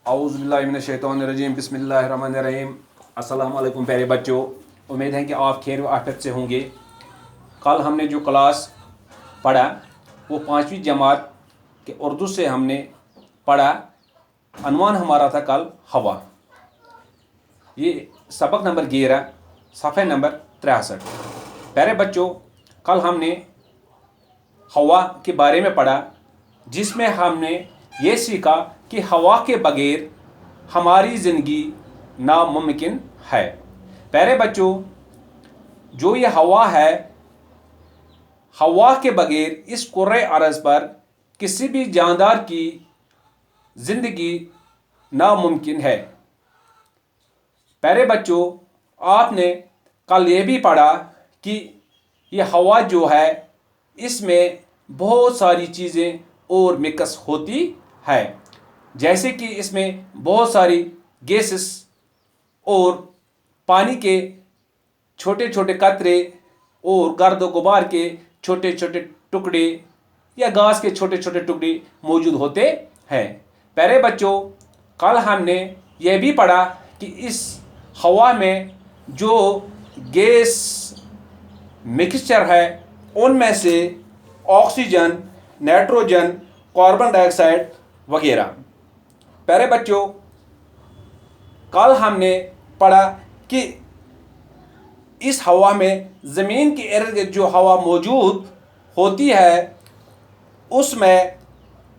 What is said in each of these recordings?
اعوذ باللہ من الشیطان الرجیم بسم اللہ الرحمن الرحیم۔ السلام علیکم پیارے بچوں، امید ہے کہ آپ خیر و عافیت سے ہوں گے۔ کل ہم نے جو کلاس پڑھا وہ 5ویں جماعت کے اردو سے ہم نے پڑھا۔ عنوان ہمارا تھا کل ہوا۔ یہ سبق نمبر 11 صفحہ نمبر 63۔ پیارے بچوں، کل ہم نے ہوا کے بارے میں پڑھا، جس میں ہم نے یہ سیکھا کہ ہوا کے بغیر ہماری زندگی ناممکن ہے۔ پیارے بچوں، جو یہ ہوا ہے، ہوا کے بغیر اس کرۂ ارض پر کسی بھی جاندار کی زندگی ناممکن ہے۔ پیارے بچوں، آپ نے کل یہ بھی پڑھا کہ یہ ہوا جو ہے اس میں بہت ساری چیزیں اور مکس ہوتی ہے، جیسے کہ اس میں بہت ساری گیسز اور پانی کے چھوٹے چھوٹے قطرے اور گرد و غبار کے چھوٹے چھوٹے ٹکڑے یا گاز کے چھوٹے چھوٹے ٹکڑے موجود ہوتے ہیں۔ پیارے بچوں، کل ہم نے یہ بھی پڑھا کہ اس ہوا میں جو گیس مکسچر ہے ان میں سے آکسیجن، نائٹروجن، کاربن ڈائی آکسائڈ وغیرہ۔ پیارے بچوں، کل ہم نے پڑھا کہ اس ہوا میں زمین کے ارد گرد جو ہوا موجود ہوتی ہے اس میں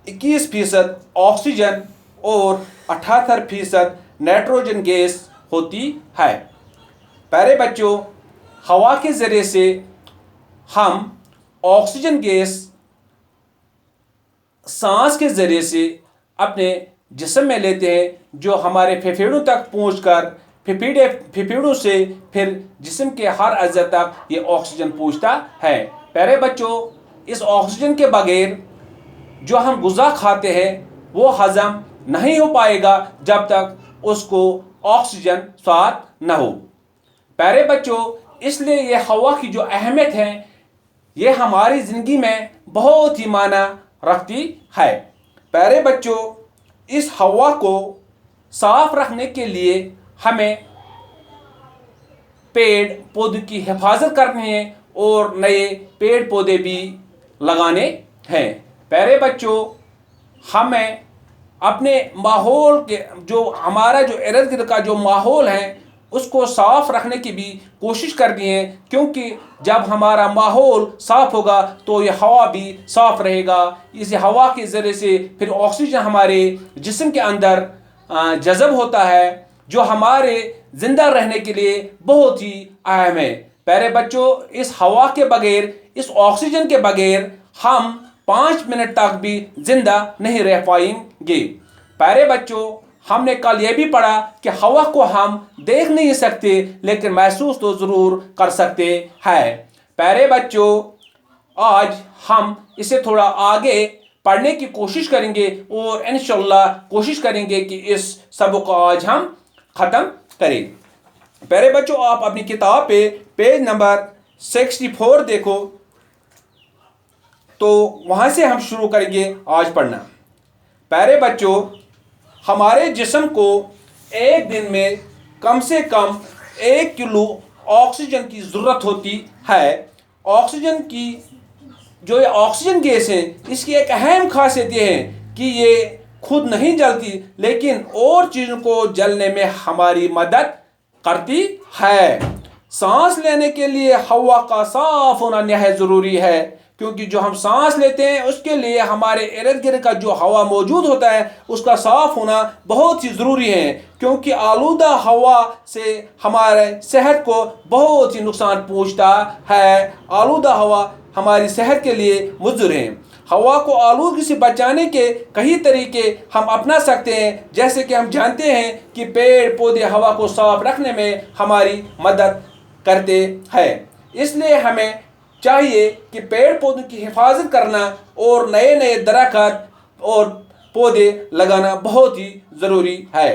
21% آکسیجن اور 78% نائٹروجن گیس ہوتی ہے۔ پیارے بچوں، ہوا کے ذریعے سے ہم آکسیجن گیس سانس کے ذریعے سے اپنے جسم میں لیتے ہیں، جو ہمارے پھیپھیڑوں تک پہنچ کر پھیپھیڑوں سے پھر جسم کے ہر اعضاء تک یہ آکسیجن پہنچتا ہے۔ پیارے بچوں، اس آکسیجن کے بغیر جو ہم غذا کھاتے ہیں وہ ہضم نہیں ہو پائے گا جب تک اس کو آکسیجن ساتھ نہ ہو۔ پیارے بچوں، اس لیے یہ ہوا کی جو اہمیت ہے یہ ہماری زندگی میں بہت ہی معنی رکھتی ہے۔ پیارے بچوں، اس ہوا کو صاف رکھنے کے لیے ہمیں پیڑ پودوں کی حفاظت کرنی ہے اور نئے پیڑ پودے بھی لگانے ہیں۔ پیارے بچوں، ہمیں اپنے ماحول کے ہمارا جو ارد گرد کا جو ماحول ہے اس کو صاف رکھنے کی بھی کوشش کرنی ہے، کیونکہ جب ہمارا ماحول صاف ہوگا تو یہ ہوا بھی صاف رہے گا۔ اس ہوا کے ذریعے سے پھر آکسیجن ہمارے جسم کے اندر جذب ہوتا ہے، جو ہمارے زندہ رہنے کے لیے بہت ہی اہم ہے۔ پیارے بچوں، اس ہوا کے بغیر، اس آکسیجن کے بغیر ہم 5 منٹ تک بھی زندہ نہیں رہ پائیں گے۔ پیارے بچوں، ہم نے کل یہ بھی پڑھا کہ ہوا کو ہم دیکھ نہیں سکتے لیکن محسوس تو ضرور کر سکتے ہیں۔ پیارے بچوں، آج ہم اسے تھوڑا آگے پڑھنے کی کوشش کریں گے اور انشاءاللہ کوشش کریں گے کہ اس سبق کو آج ہم ختم کریں۔ پیارے بچوں، آپ اپنی کتاب پہ پیج نمبر 64 دیکھو تو وہاں سے ہم شروع کریں گے آج پڑھنا۔ پیارے بچوں، ہمارے جسم کو ایک دن میں کم سے کم 1 کلو آکسیجن کی ضرورت ہوتی ہے۔ آکسیجن کی جو یہ آکسیجن گیس ہے اس کی ایک اہم خاصیت یہ ہے کہ یہ خود نہیں جلتی لیکن اور چیزوں کو جلنے میں ہماری مدد کرتی ہے۔ سانس لینے کے لیے ہوا کا صاف ہونا نہایت ضروری ہے، کیونکہ جو ہم سانس لیتے ہیں اس کے لیے ہمارے ارد گرد کا جو ہوا موجود ہوتا ہے اس کا صاف ہونا بہت ہی ضروری ہے، کیونکہ آلودہ ہوا سے ہمارے صحت کو بہت ہی نقصان پہنچتا ہے۔ آلودہ ہوا ہماری صحت کے لیے مضر ہے۔ ہوا کو آلودگی سے بچانے کے کئی طریقے ہم اپنا سکتے ہیں، جیسے کہ ہم جانتے ہیں کہ پیڑ پودے ہوا کو صاف رکھنے میں ہماری مدد کرتے ہیں۔ اس لیے ہمیں چاہیے کہ پیڑ پودوں کی حفاظت کرنا اور نئے نئے درخت اور پودے لگانا بہت ہی ضروری ہے۔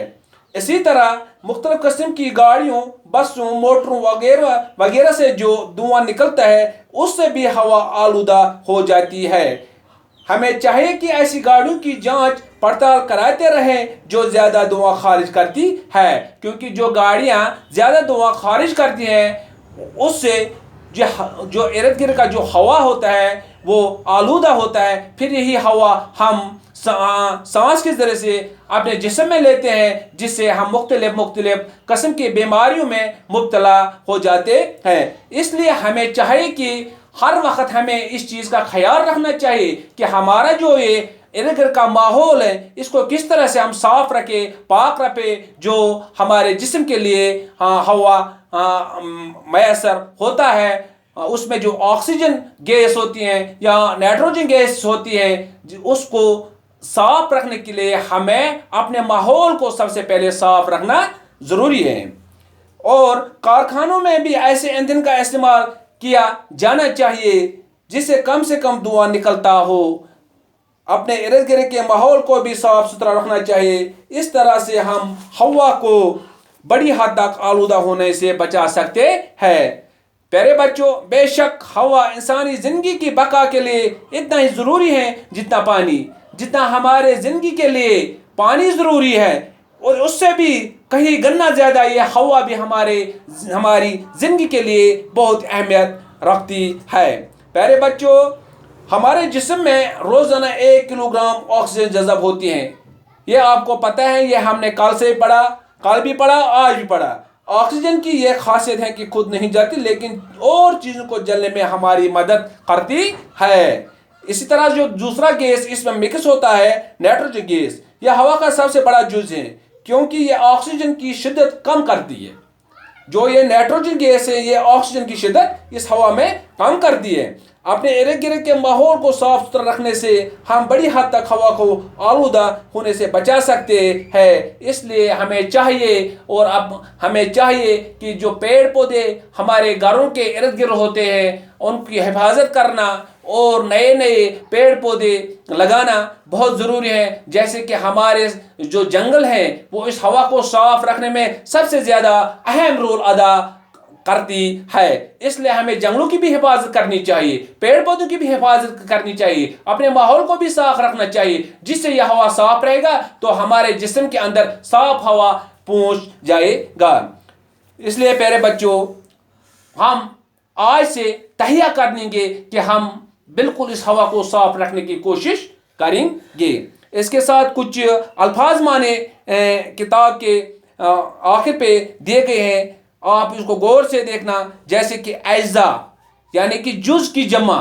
اسی طرح مختلف قسم کی گاڑیوں، بسوں، موٹروں وغیرہ سے جو دھواں نکلتا ہے اس سے بھی ہوا آلودہ ہو جاتی ہے۔ ہمیں چاہیے کہ ایسی گاڑیوں کی جانچ پڑتال کراتے رہیں جو زیادہ دھواں خارج کرتی ہے، کیونکہ جو گاڑیاں زیادہ دھواں خارج کرتی ہیں اس سے جو ارد گرد کا جو ہوا ہوتا ہے وہ آلودہ ہوتا ہے، پھر یہی ہوا ہم سانس کے ذریعے سے اپنے جسم میں لیتے ہیں، جس سے ہم مختلف قسم کی بیماریوں میں مبتلا ہو جاتے ہیں۔ اس لیے ہمیں چاہیے کہ ہر وقت ہمیں اس چیز کا خیال رکھنا چاہیے کہ ہمارا جو یہ ارد گرد کا ماحول ہے اس کو کس طرح سے ہم صاف رکھیں، پاک رکھیں، جو ہمارے جسم کے لیے ہوا میسر ہوتا ہے، اس میں جو آکسیجن گیس ہوتی ہیں یا نائٹروجن گیس ہوتی ہے، اس کو صاف رکھنے کے لیے ہمیں اپنے ماحول کو سب سے پہلے صاف رکھنا ضروری ہے۔ اور کارخانوں میں بھی ایسے ایندھن کا استعمال کیا جانا چاہیے جس سے کم دھواں نکلتا ہو۔ اپنے ارد گرد کے ماحول کو بھی صاف ستھرا رکھنا چاہیے، اس طرح سے ہم ہوا کو بڑی حد تک آلودہ ہونے سے بچا سکتے ہیں۔ پیارے بچوں، بے شک ہوا انسانی زندگی کی بقا کے لیے اتنا ہی ضروری ہے جتنا پانی، جتنا ہمارے زندگی کے لیے پانی ضروری ہے، اور اس سے بھی کہیں گنا زیادہ یہ ہوا بھی ہماری زندگی کے لیے بہت اہمیت رکھتی ہے۔ پیارے بچوں، ہمارے جسم میں روزانہ 1 کلو گرام آکسیجن جذب ہوتی ہے، یہ آپ کو پتہ ہے، یہ ہم نے کل بھی پڑھا، آج بھی پڑھا۔ آکسیجن کی یہ خاصیت ہے کہ خود نہیں جاتی لیکن اور چیزوں کو جلنے میں ہماری مدد کرتی ہے۔ اسی طرح جو دوسرا گیس اس میں مکس ہوتا ہے نائٹروجن گیس، یہ ہوا کا سب سے بڑا جز ہے کیونکہ یہ آکسیجن کی شدت کم کرتی ہے۔ جو یہ نائٹروجن گیس ہے یہ آکسیجن کی شدت اس ہوا میں کم کرتی ہے۔ اپنے ارد گرد کے ماحول کو صاف ستھرا رکھنے سے ہم بڑی حد تک ہوا کو آلودہ ہونے سے بچا سکتے ہیں۔ اس لیے ہمیں چاہیے کہ جو پیڑ پودے ہمارے گھروں کے ارد گرد ہوتے ہیں ان کی حفاظت کرنا اور نئے پیڑ پودے لگانا بہت ضروری ہے، جیسے کہ ہمارے جو جنگل ہیں وہ اس ہوا کو صاف رکھنے میں سب سے زیادہ اہم رول ادا کرتی ہے۔ اس لیے ہمیں جنگلوں کی بھی حفاظت کرنی چاہیے، پیڑ پودوں کی بھی حفاظت کرنی چاہیے، اپنے ماحول کو بھی صاف رکھنا چاہیے، جس سے یہ ہوا صاف رہے گا تو ہمارے جسم کے اندر صاف ہوا پہنچ جائے گا۔ اس لیے پیارے بچوں، ہم آج سے تہیہ کر لیں گے کہ ہم بالکل اس ہوا کو صاف رکھنے کی کوشش کریں گے۔ اس کے ساتھ کچھ الفاظ معنی کتاب کے آخر پہ دیے گئے ہیں، آپ اس کو غور سے دیکھنا، جیسے کہ اجزا یعنی کہ جز کی جمع،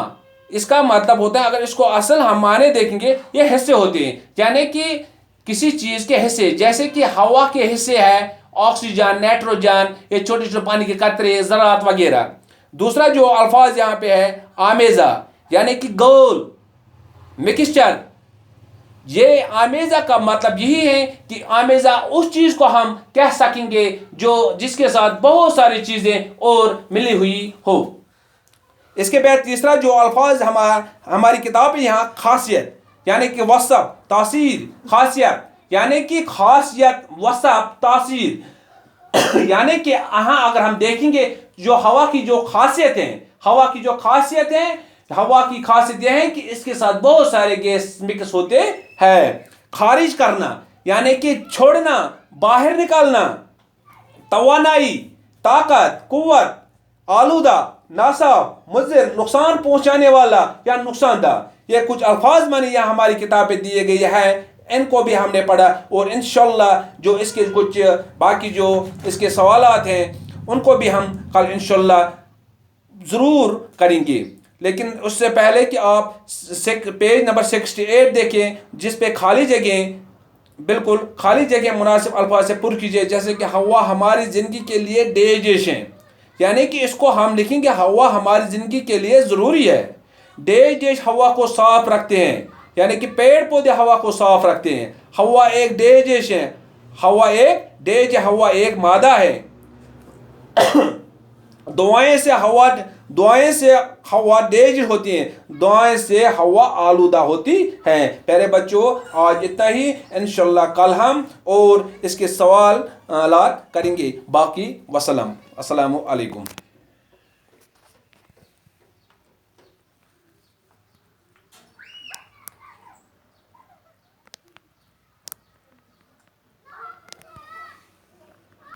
اس کا مطلب ہوتا ہے، اگر اس کو اصل ہم معنی دیکھیں گے یہ حصے ہوتے ہیں، یعنی کہ کسی چیز کے حصے، جیسے کہ ہوا کے حصے ہے آکسیجن، نائٹروجن، یہ چھوٹے چھوٹے پانی کے قطرے، ذرات وغیرہ۔ دوسرا جو الفاظ یہاں پہ ہے آمیزہ، یعنی کہ گول، مکسچر۔ یہ آمیزہ کا مطلب یہی ہے کہ آمیزہ اس چیز کو ہم کہہ سکیں گے جس کے ساتھ بہت ساری چیزیں اور ملی ہوئی ہو۔ اس کے بعد تیسرا جو الفاظ ہماری کتاب ہے یہاں خاصیت، یعنی کہ وصف، تاثیر، خاصیت، یعنی کہ خاصیت، وصف، تاثیر، یعنی کہ اگر ہم دیکھیں گے جو ہوا کی جو خاصیت ہیں، ہوا کی خاصیت یہ ہے کہ اس کے ساتھ بہت سارے گیس مکس ہوتے ہیں۔ خارج کرنا یعنی کہ چھوڑنا، باہر نکالنا، توانائی، طاقت، قوت، آلودہ، ناصاف، مضر، نقصان پہنچانے والا یا نقصان دہ، یہ کچھ الفاظ میں نے یہاں ہماری کتاب پہ دیے گئے ہیں، ان کو بھی ہم نے پڑھا، اور انشاءاللہ جو اس کے کچھ باقی جو اس کے سوالات ہیں ان کو بھی ہم کل انشاءاللہ ضرور کریں گے۔ لیکن اس سے پہلے کہ آپ پیج نمبر 68 دیکھیں، جس پہ خالی جگہیں، بالکل خالی جگہ مناسب الفاظ سے پر کیجئے، جیسے کہ ہوا ہماری زندگی کے لیے ڈیجیش ہے، یعنی کہ اس کو ہم لکھیں گے ہوا ہماری زندگی کے لیے ضروری ہے۔ ڈیجیش ہوا کو صاف رکھتے ہیں، یعنی کہ پیڑ پودے ہوا کو صاف رکھتے ہیں۔ ہوا ایک ڈیجیش ہے، ہوا ایک مادہ ہے۔ دعائیں سے ہوا ڈیج ہوتی ہیں، دعائیں سے ہوا آلودہ ہوتی ہے۔ پیارے بچوں، آج اتنا ہی، انشاءاللہ کل ہم اور اس کے سوالات کریں گے۔ باقی وسلام، السلام علیکم۔